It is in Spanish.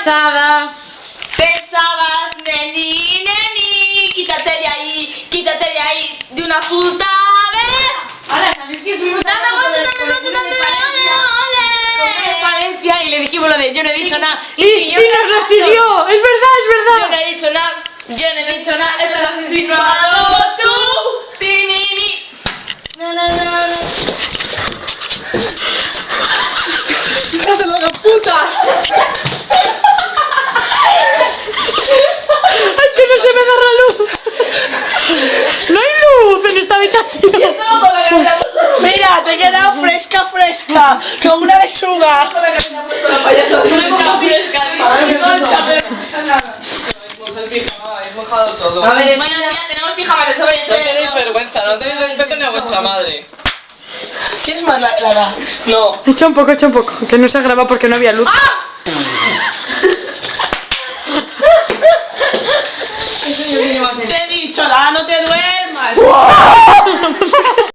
pesada. Pensabas, neni, neni, quítate de ahí, de una puta vez. Ahora, ¿sabéis que subimos a Dame vuelta, de Valencia y le dijimos lo de yo no he dicho nada? y Y nos lo siguió. Es verdad, es Yo verdad. no he dicho nada, esto lo has insinuado tú. Tinini. No. ¡Hijos de la puta! ¡Ay, que no se me da la luz! ¡No hay luz en esta habitación! Mira, te he quedado fresca, como una lechuga. Habéis mojado todo. A ver, Mañana tenemos pijama de sobre No tenéis vergüenza, no tenéis respeto ni a vuestra madre. ¿Quieres más la clara? No. Echa un poco, que no se graba porque no había luz. Te he dicho, no te duermas.